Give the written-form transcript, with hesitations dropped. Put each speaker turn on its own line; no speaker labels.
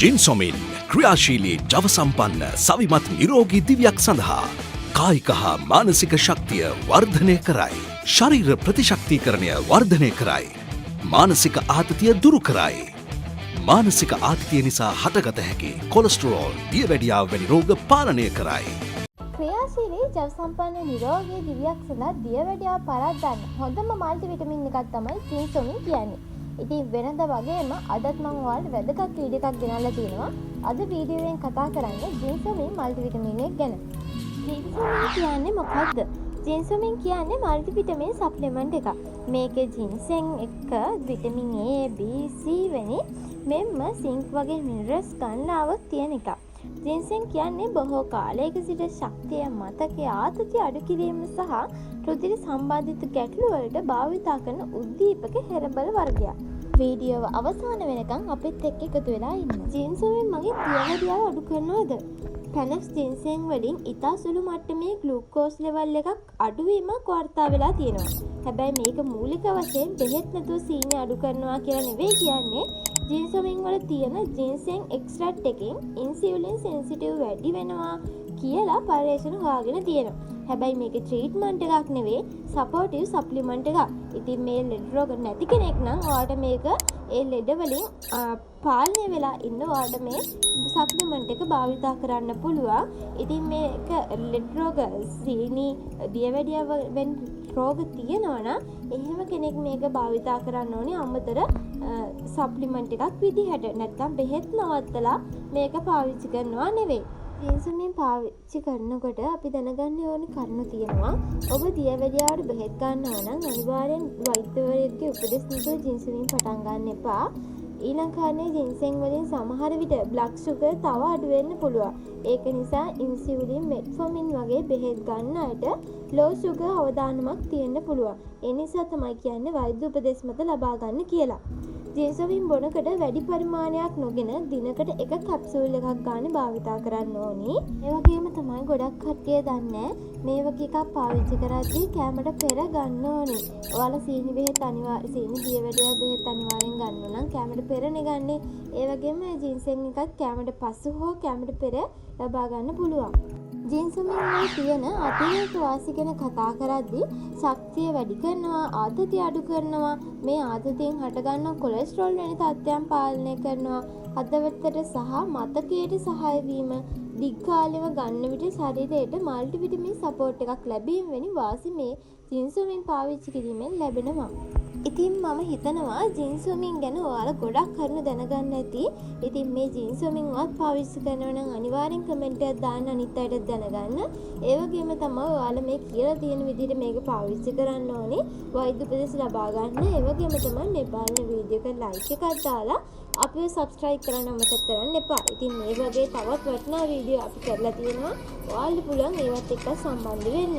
ජින්සොමින් ක්‍රියාශීලී ජව සම්පන්න සවිමත් නිරෝගී දිවියක් සඳහා කායික හා මානසික ශක්තිය වර්ධනය කරයි. ශරීර ප්‍රතිශක්තිකරණය වර්ධනය කරයි. මානසික ආතතිය දුරු කරයි. මානසික ආතතිය නිසා හටගත හැකි කොලෙස්ටරෝල්, දියවැඩියාව වැනි රෝග පාලනය කරයි.
ක්‍රියාශීලී ජව සම්පන්න නිරෝගී දිවියක් සඳහා දියවැඩියාව පරද්දන්න හොඳම මල්ටි විටමින් එකක් තමයි ජින්සොමින් කියන්නේ. ඉතින් වෙනද වගේම අදත් මම ඔයාලට වැදගත් වීඩියෝ එකක් ගෙනල්ලා තියෙනවා. අද වීඩියෝවෙන් කතා කරන්නේ ජින්සොමින් මල්ටි විටමින් එක ගැන. ජින්සොමින් කියන්නේ මොකක්ද? ජින්සොමින් කියන්නේ මල්ටි විටමින් සප්ලිමන්ට් එකක්. මේකේ ජින්සෙන් එක විටමින් A, B, C වැනි මෙන්න සිංක් වගේ මිනරල්ස් ගණනාවක් තියෙන එකක්. ජින්සෙන් කියන්නේ බොහෝ කාලයක සිට ශක්තිය, මතකය, ආතතිය අඩු කිරීම සහ රුධිර සම්බන්ධිත ගැටලු වලට භාවිතා කරන උද්දීපක හෙරබල වර්ගයක්. වීඩියෝව අවසාන වෙනකන් අපිත් එක්ක එකතු වෙලා ඉන්න. ජින්සොමින් මගේ දියවැඩියාව අඩු කරනවද? පැනක්ස් ජින්සෙන් වලින් ඉතා සුළු මට්ටමේ ග්ලූකෝස් ලෙවල් එකක් අඩුවීමක් වාර්තා වෙලා තියෙනවා. හැබැයි මේක මූලික වශයෙන් බෙහෙත් නැතුව සීනි අඩු කරනවා කියලා නෙවෙයි කියන්නේ. ජින්සොමින් වල තියෙන ජින්සෙන් එක්ස්ට්‍රැක්ට් එකෙන් ඉන්සියුලින් සෙන්සිටිව් වැඩි වෙනවා කියලා පරීක්ෂණ හොයාගෙන තියෙනවා. හැබැයි මේක ට්‍රීට්මන්ට් එකක් නෙවෙයි, සපෝටිව් සප්ලිමන්ට් එකක්. ඉතින් මේ ලෙඩ රෝග නැති කෙනෙක් නම් ඔයාලට මේක ඒ ලෙඩ වලින් පාලනය වෙලා ඉන්න ඔයාලට මේ සප්ලිමන්ට් එක භාවිතා කරන්න පුළුවන්. ඉතින් මේක ලෙඩ රෝග, සීනි, දියවැඩියාව වෙන රෝග තියෙනවා නම් එහෙම කෙනෙක් මේක භාවිතා කරන්න ඕනේ අමතර සප්ලිමන්ට් එකක් විදිහට. නැත්නම් බෙහෙත් නවත්තලා මේක පාවිච්චි කරනවා නෙවෙයි. ජින්සොමින් පාවිච්චි කරනකොට අපි දැනගන්න ඕන කරුණු තියෙනවා. ඔබ දියවැඩියාවට බෙහෙත් ගන්නවා නම් අනිවාර්යෙන් වෛද්‍යවරයෙක්ගේ උපදෙස් නැතුව ජින්සොමින් පටන් ගන්න එපා. ඊළඟ කාරණේ ජින්සෙන් වලින් සමහර විට බ්ලඩ් ෂුගර් තව අඩු වෙන්න පුළුවන්. ඒක නිසා ඉන්සියුලින්, මෙට්ෆෝමින් වගේ බෙහෙත් ගන්න අයට ලෝ ෂුගර් අවදානමක් තියෙන්න පුළුවන්. ඒ නිසා තමයි කියන්නේ වෛද්‍ය උපදෙස් මත ලබා ගන්න කියලා. ජින්සොමින් බොනකට වැඩි පරිමාණයක් නොගෙන දිනකට එක කැප්සූල් එකක් ගන්න භාවිතා කරන්න ඕනි. ඒ වගේම තමයි ගොඩක් කට්ටිය දන්නේ මේ වගේ එකක් පාවිච්චි කරද්දී කැමරට පෙර ගන්න ඕනි. ඔයාලා සීනි බෙහෙත් සීනි දියවැඩියාව බෙහෙත් අනිවාර්යෙන් ගන්න නම් කැමරට පෙරනේ ගන්නෙ. ඒ වගේම ජින්සෙන් එකත් කැමරට පසු හෝ කැමරට පෙර ලබා ගන්න පුළුවන්. ජින්සොමින් වල තියෙන අතිරේක වාසි ගැන කතා කරද්දී ශක්තිය වැඩි කරනවා, ආතතිය අඩු කරනවා, මේ ආතතියෙන් හටගන්න කොලෙස්ටරෝල් වැනි තත්ත්වයන් පාලනය කරනවා, හදවතට සහ මතකයට සහාය වීම, දිග්කාලෙම ගන්න විට ශරීරයට මල්ටි විටමින් සපෝට් එකක් ලැබීම වැනි වාසි මේ ජින්සොමින් පාවිච්චි කිරීමෙන් ලැබෙනවා. ඉතින් මම හිතනවා ජින්සොමින් ගැන ඔයාලා ගොඩක් කරුණු දැනගන්න ඇති. ඉතින් මේ ජින්සොමින්වත් පාවිච්චි කරනවා නම් අනිවාර්යෙන් කමෙන්ට් එකක් දාන්න අනිත් අයට දැනගන්න. ඒ වගේම තමයි ඔයාලා මේ කියලා තියෙන විදිහට මේක පාවිච්චි කරන්න ඕනේ. වෛද්‍ය උපදෙස් ලබා ගන්න. ඒ වගේම තමයි මේ බලන වීඩියෝ එකට ලයික් එකක් දාලා අපිව සබ්ස්ක්‍රයිබ් කරන්න අමතක කරන්න එපා. ඉතින් මේ වගේ තවත් වටිනා වීඩියෝ අපි කරලා තියෙනවා. ඔයාලට පුළුවන් ඒවත් එක්ක සම්බන්ධ වෙන්න.